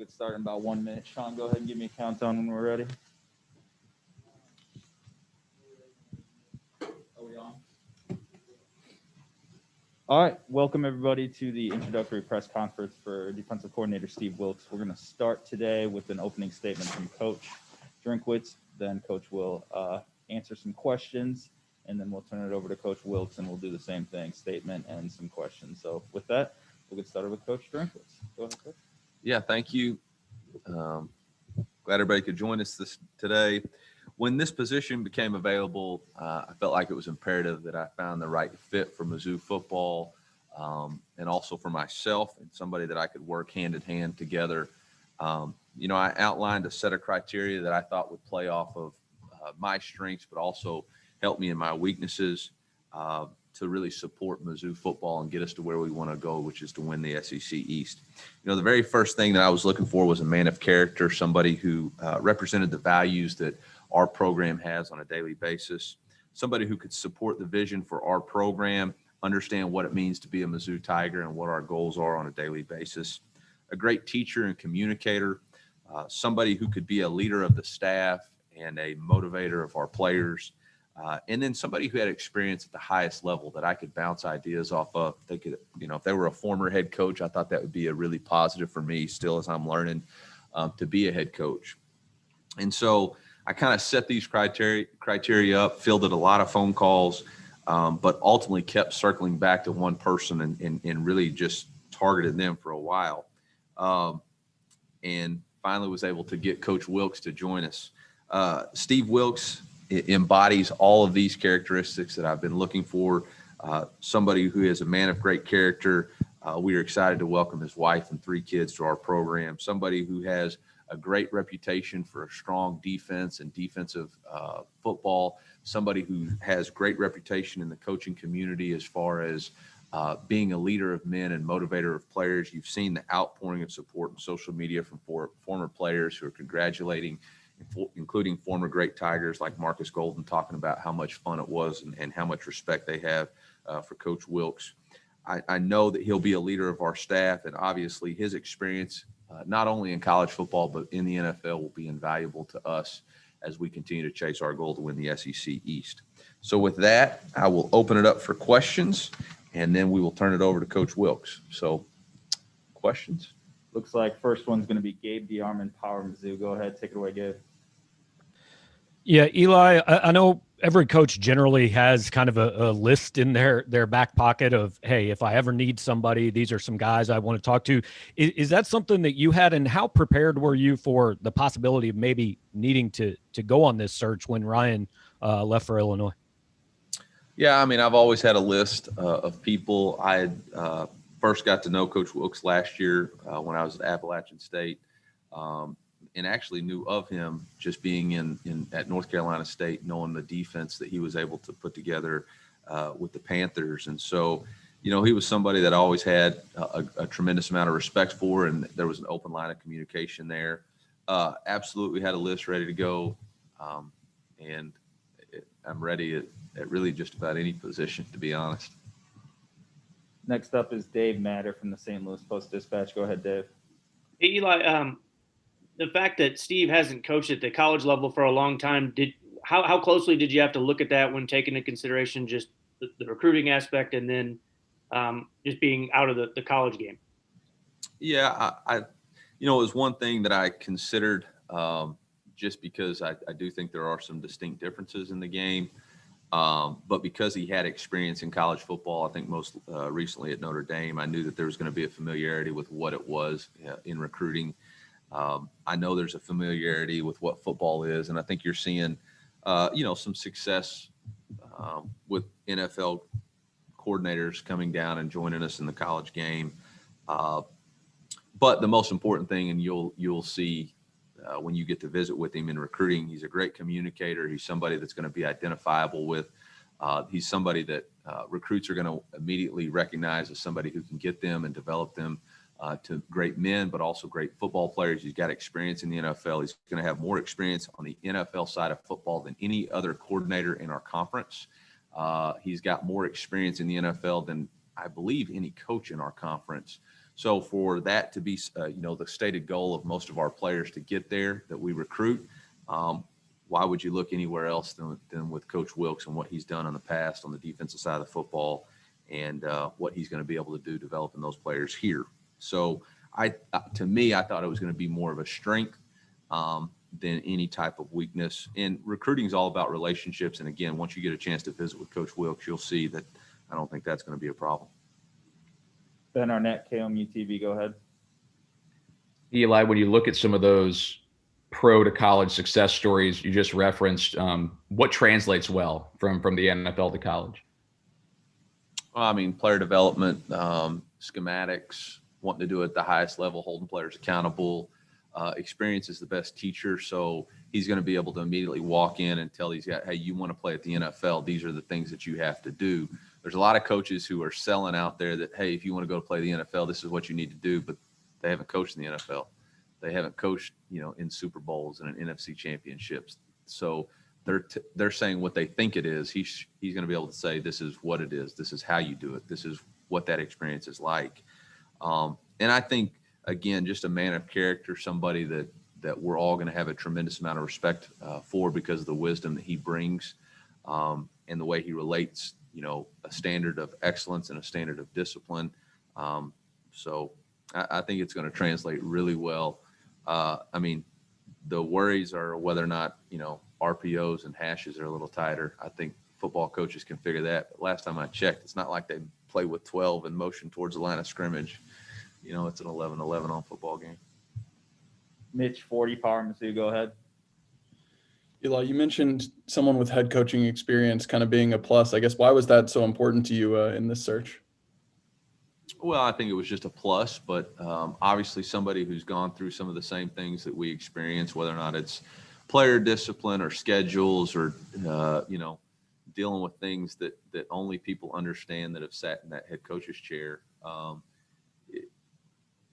get started in about 1 minute. Sean, go ahead and give me a countdown when we're ready. Are we on? All right, welcome everybody to the introductory press conference for defensive coordinator Steve Wilks. We're going to start today with an opening statement from Coach Drinkwitz. Then Coach will answer some questions, and then we'll turn it over to Coach Wilks, and we'll do the same thing, statement and some questions. So with that, we'll get started with Coach Drinkwitz. Go ahead, Coach. Yeah, thank you. Glad everybody could join us today. When this position became available, I felt like it was imperative that I found the right fit for Mizzou football, and also for myself and somebody that I could work hand in hand together. I outlined a set of criteria that I thought would play off of my strengths, but also help me in my weaknesses to really support Mizzou football and get us to where we want to go, which is to win the SEC East. The very first thing that I was looking for was a man of character, somebody who represented the values that our program has on a daily basis, somebody who could support the vision for our program, understand what it means to be a Mizzou Tiger and what our goals are on a daily basis, a great teacher and communicator, somebody who could be a leader of the staff and a motivator of our players, and then somebody who had experience at the highest level that I could bounce ideas off of. They could, if they were a former head coach, I thought that would be a really positive for me still as I'm learning to be a head coach. And so I kind of set these criteria up, fielded a lot of phone calls, but ultimately kept circling back to one person and really just targeted them for a while. And finally was able to get Coach Wilks to join us. Steve Wilks embodies all of these characteristics that I've been looking for. Somebody who is a man of great character. We are excited to welcome his wife and 3 kids to our program. Somebody who has a great reputation for a strong defense and defensive football. Somebody who has great reputation in the coaching community as far as being a leader of men and motivator of players. You've seen the outpouring of support in social media from former players who are congratulating, including former great Tigers like Marcus Golden, talking about how much fun it was and how much respect they have for Coach Wilks. I know that he'll be a leader of our staff, and obviously his experience, not only in college football, but in the NFL, will be invaluable to us as we continue to chase our goal to win the SEC East. So with that, I will open it up for questions, and then we will turn it over to Coach Wilks. So questions? Looks like first one's going to be Gabe DeArmond, Power Mizzou. Go ahead, take it away, Gabe. Yeah, Eli, I know every coach generally has kind of a list in their back pocket of, hey, if I ever need somebody, these are some guys I want to talk to. Is that something that you had, and how prepared were you for the possibility of maybe needing to go on this search when Ryan left for Illinois? Yeah, I mean, I've always had a list of people. I had first got to know Coach Wilks last year when I was at Appalachian State. And actually knew of him just being at North Carolina State, knowing the defense that he was able to put together with the Panthers. And so, he was somebody that I always had a tremendous amount of respect for, and there was an open line of communication there. Absolutely had a list ready to go, and I'm ready at really just about any position, to be honest. Next up is Dave Matter from the St. Louis Post-Dispatch. Go ahead, Dave. Hey, Eli, the fact that Steve hasn't coached at the college level for a long time, how closely did you have to look at that when taking into consideration just the recruiting aspect and then just being out of the college game? Yeah, I it was one thing that I considered just because I do think there are some distinct differences in the game. But because he had experience in college football, I think most recently at Notre Dame, I knew that there was going to be a familiarity with what it was in recruiting. I know there's a familiarity with what football is, and I think you're seeing, some success with NFL coordinators coming down and joining us in the college game. But the most important thing, and you'll see when you get to visit with him in recruiting, he's a great communicator. He's somebody that's going to be identifiable with. He's somebody that recruits are going to immediately recognize as somebody who can get them and develop them to great men, but also great football players. He's got experience in the NFL. He's going to have more experience on the NFL side of football than any other coordinator in our conference. He's got more experience in the NFL than I believe any coach in our conference. So for that to be, the stated goal of most of our players to get there that we recruit, why would you look anywhere else than with Coach Wilks and what he's done in the past on the defensive side of the football and what he's going to be able to do developing those players here. So to me, I thought it was going to be more of a strength than any type of weakness. And recruiting is all about relationships. And again, once you get a chance to visit with Coach Wilks, you'll see that I don't think that's going to be a problem. Ben Arnett, KOMU TV, go ahead. Eli, when you look at some of those pro to college success stories you just referenced, what translates well from the NFL to college? Well, I mean, player development, schematics, wanting to do it at the highest level, holding players accountable. Experience is the best teacher, so he's going to be able to immediately walk in and tell these guys, hey, you want to play at the NFL, these are the things that you have to do. There's a lot of coaches who are selling out there that, hey, if you want to go play the NFL, this is what you need to do, but they haven't coached in the NFL. They haven't coached, in Super Bowls and in NFC championships. So they're saying what they think it is. He's going to be able to say, this is what it is. This is how you do it. This is what that experience is like. And I think, again, just a man of character, somebody that we're all going to have a tremendous amount of respect for because of the wisdom that he brings and the way he relates, a standard of excellence and a standard of discipline. So I think it's going to translate really well. The worries are whether or not, RPOs and hashes are a little tighter. I think football coaches can figure that. But last time I checked, it's not like they play with 12 and motion towards the line of scrimmage. It's an 11-11 on football game. Mitch, 40 Power Mizzou, go ahead. Eli, you mentioned someone with head coaching experience kind of being a plus. I guess why was that so important to you in this search? Well, I think it was just a plus, but obviously somebody who's gone through some of the same things that we experience, whether or not it's player discipline or schedules or, dealing with things that only people understand that have sat in that head coach's chair.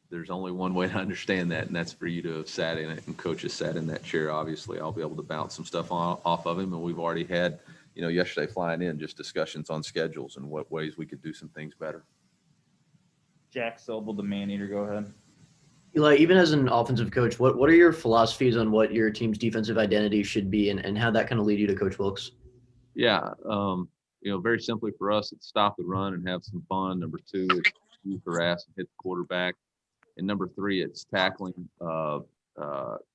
There's only one way to understand that, and that's for you to have sat in it, and coach has sat in that chair. Obviously, I'll be able to bounce some stuff off of him, and we've already had, yesterday flying in just discussions on schedules and what ways we could do some things better. Jack Sobel, the man eater, go ahead. Eli, even as an offensive coach, what are your philosophies on what your team's defensive identity should be and how that kind of lead you to Coach Wilks? Yeah, very simply for us, it's stop the run and have some fun. Number 2, it's use harass and hit the quarterback. And number 3, it's tackling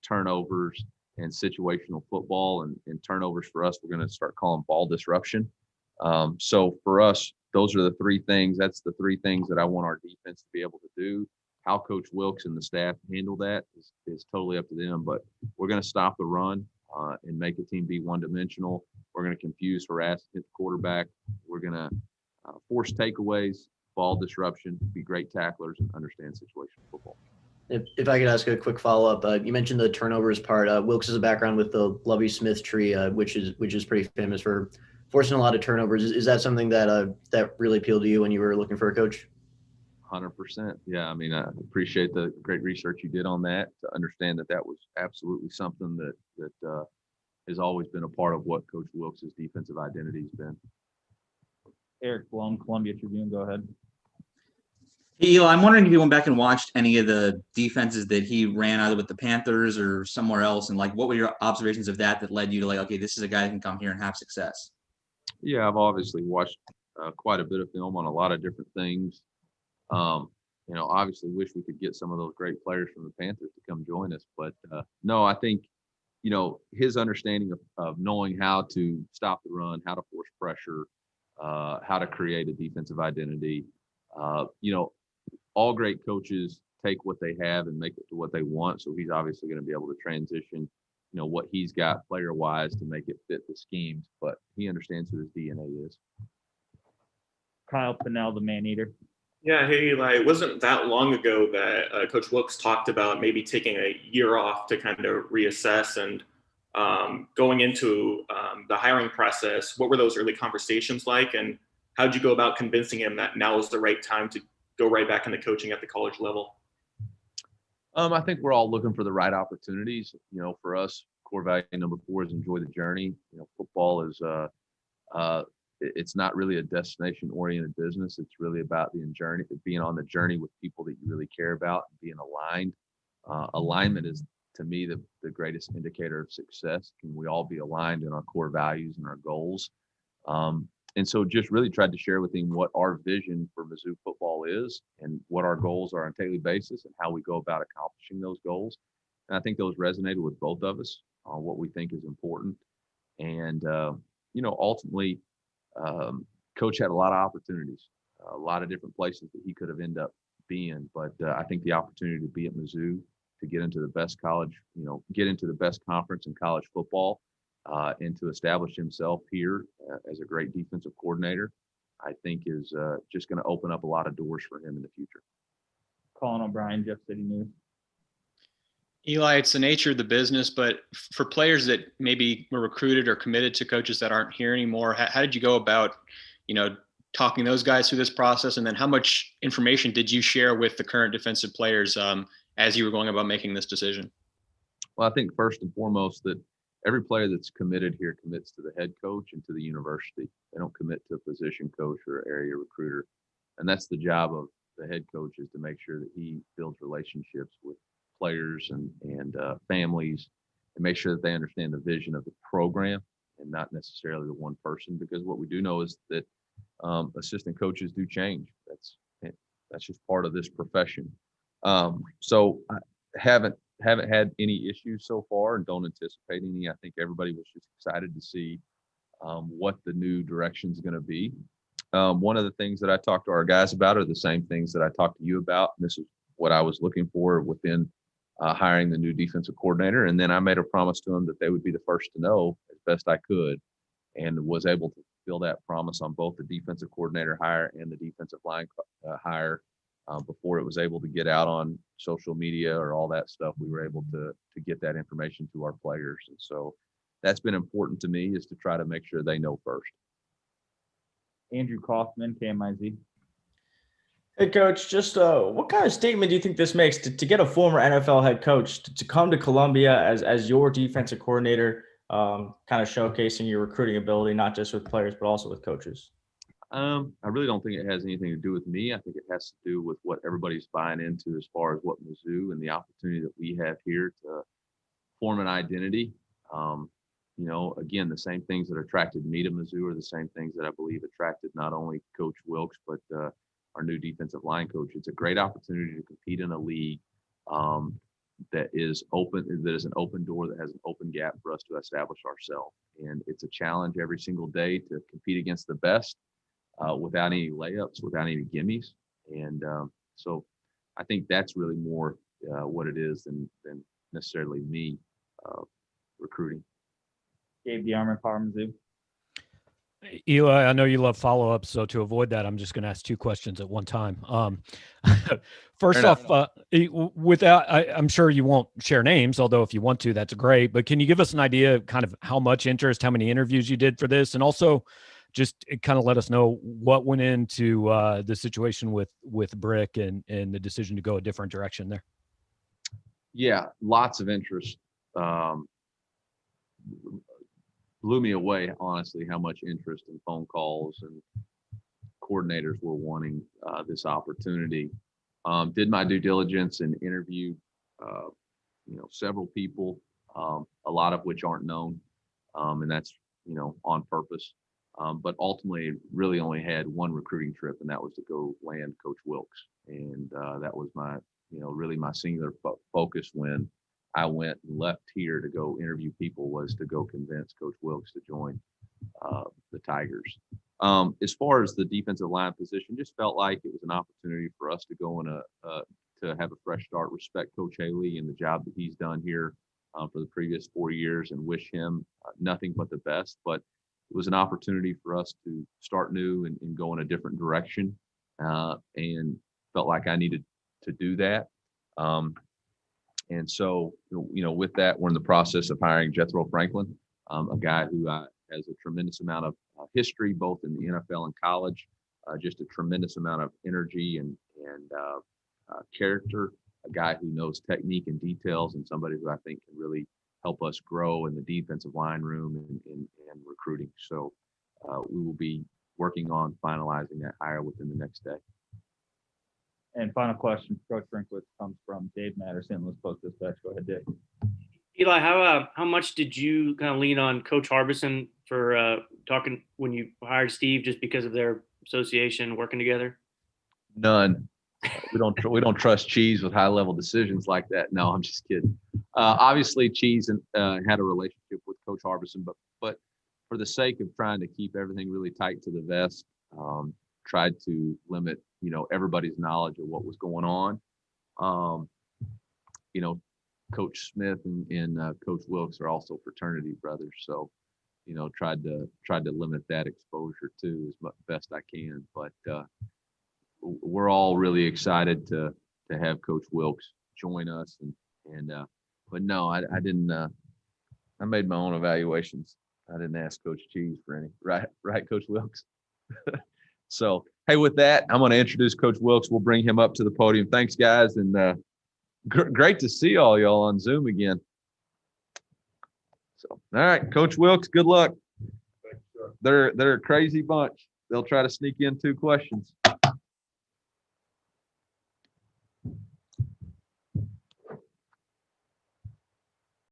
turnovers and situational football. And turnovers for us, we're going to start calling ball disruption. So for us, those are the 3 things. That's the 3 things that I want our defense to be able to do. How Coach Wilks and the staff handle that is totally up to them. But we're going to stop the run and make a team be one-dimensional. We're going to confuse, harass, hit the quarterback. We're going to force takeaways, ball disruption, be great tacklers, and understand situational football. If I could ask a quick follow-up, you mentioned the turnovers part. Wilks has a background with the Lovie Smith tree, which is pretty famous for forcing a lot of turnovers. Is that something that really appealed to you when you were looking for a coach? 100%. Yeah, I mean, I appreciate the great research you did on that to understand that was absolutely something that has always been a part of what Coach Wilks' defensive identity has been. Eric Blum, Columbia Tribune, go ahead. Hey, Eli, I'm wondering if you went back and watched any of the defenses that he ran either with the Panthers or somewhere else, and what were your observations of that led you to okay, this is a guy that can come here and have success? Yeah, I've obviously watched quite a bit of film on a lot of different things. Obviously wish we could get some of those great players from the Panthers to come join us, but no, I think, his understanding of knowing how to stop the run, how to force pressure, how to create a defensive identity. All great coaches take what they have and make it to what they want. So he's obviously going to be able to transition, what he's got player wise to make it fit the schemes, but he understands who his DNA is. Kyle Pinnell, the man eater. Yeah, hey Eli, it wasn't that long ago that Coach Wilks talked about maybe taking a year off to kind of reassess and going into the hiring process. What were those early conversations like, and how did you go about convincing him that now is the right time to go right back into coaching at the college level? I think we're all looking for the right opportunities. For us, core value number 4 is enjoy the journey. Football is it's not really a destination-oriented business. It's really about being on the journey with people that you really care about and being aligned. Alignment is, to me, the greatest indicator of success. Can we all be aligned in our core values and our goals? And so just really tried to share with him what our vision for Mizzou football is and what our goals are on a daily basis and how we go about accomplishing those goals. And I think those resonated with both of us on what we think is important. And, ultimately, Coach had a lot of opportunities, a lot of different places that he could have ended up being. But I think the opportunity to be at Mizzou, to get into the best college, get into the best conference in college football, and to establish himself here as a great defensive coordinator, I think is just going to open up a lot of doors for him in the future. Colin O'Brien, Jeff City News. Eli, it's the nature of the business, but for players that maybe were recruited or committed to coaches that aren't here anymore, how did you go about, talking those guys through this process? And then how much information did you share with the current defensive players as you were going about making this decision? Well, I think first and foremost that every player that's committed here commits to the head coach and to the university. They don't commit to a position coach or area recruiter. And that's the job of the head coach, is to make sure that he builds relationships with players and families, and make sure that they understand the vision of the program and not necessarily the one person. Because what we do know is that assistant coaches do change. That's just part of this profession. So I haven't had any issues so far and don't anticipate any. I think everybody was just excited to see what the new direction is going to be. One of the things that I talked to our guys about are the same things that I talked to you about. And this is what I was looking for within hiring the new defensive coordinator. And then I made a promise to them that they would be the first to know as best I could, and was able to fulfill that promise on both the defensive coordinator hire and the defensive line hire. Before it was able to get out on social media or all that stuff, we were able to get that information to our players. And so that's been important to me, is to try to make sure they know first. Andrew Kaufman, KMIZ. Hey, Coach, just what kind of statement do you think this makes to get a former NFL head coach to come to Columbia as your defensive coordinator, kind of showcasing your recruiting ability, not just with players, but also with coaches? I really don't think it has anything to do with me. I think it has to do with what everybody's buying into as far as what Mizzou and the opportunity that we have here to form an identity. Again, the same things that attracted me to Mizzou are the same things that I believe attracted not only Coach Wilks, but our new defensive line coach. It's a great opportunity to compete in a league that is open, that is an open door, that has an open gap for us to establish ourselves. And it's a challenge every single day to compete against the best without any layups, without any gimmies. And so I think that's really more what it is than necessarily me recruiting. Gabe DeArmond, Power Mizzou. Eli, I know you love follow-ups, so to avoid that, I'm just going to ask two questions at one time. First off, I'm sure you won't share names, although if you want to, that's great. But can you give us an idea of kind of how much interest, how many interviews you did for this, and also just kind of let us know what went into the situation with Brick and the decision to go a different direction there? Yeah, lots of interest. Blew me away, honestly, how much interest and phone calls and coordinators were wanting this opportunity. Did my due diligence and interviewed, several people, a lot of which aren't known, and that's on purpose. But ultimately, really only had one recruiting trip, and that was to go land Coach Wilks, and that was my, really my singular focus when I went and left here to go interview people, was to go convince Coach Wilks to join the Tigers. As far as the defensive line position, just felt like it was an opportunity for us to go to have a fresh start, respect Coach Haley and the job that he's done here for the previous 4 years, and wish him nothing but the best. But it was an opportunity for us to start new and go in a different direction, and felt like I needed to do that. And so, with that, we're in the process of hiring Jethro Franklin, a guy who has a tremendous amount of history, both in the NFL and college, just a tremendous amount of energy and character, a guy who knows technique and details, and somebody who I think can really help us grow in the defensive line room and recruiting. So we will be working on finalizing that hire within the next day. And final question, Coach Drinkwitz, comes from Dave Matter, St. Louis Post-Dispatch. Go ahead, Dave. Eli, how much did you kind of lean on Coach Harbison for talking when you hired Steve, just because of their association working together? None. We don't trust Cheese with high level decisions like that. No, I'm just kidding. Obviously, Cheese had a relationship with Coach Harbison, but for the sake of trying to keep everything really tight to the vest, tried to limit everybody's knowledge of what was going on. Coach Smith and Coach Wilks are also fraternity brothers, so tried to limit that exposure too as best I can. But we're all really excited to have Coach Wilks join us, but no, I didn't. I made my own evaluations. I didn't ask Coach Cheese for any. Right, Coach Wilks. So, hey, with that, I'm going to introduce Coach Wilks. We'll bring him up to the podium. Thanks, guys, and great to see all y'all on Zoom again. So, all right, Coach Wilks, good luck. They're a crazy bunch. They'll try to sneak in 2 questions.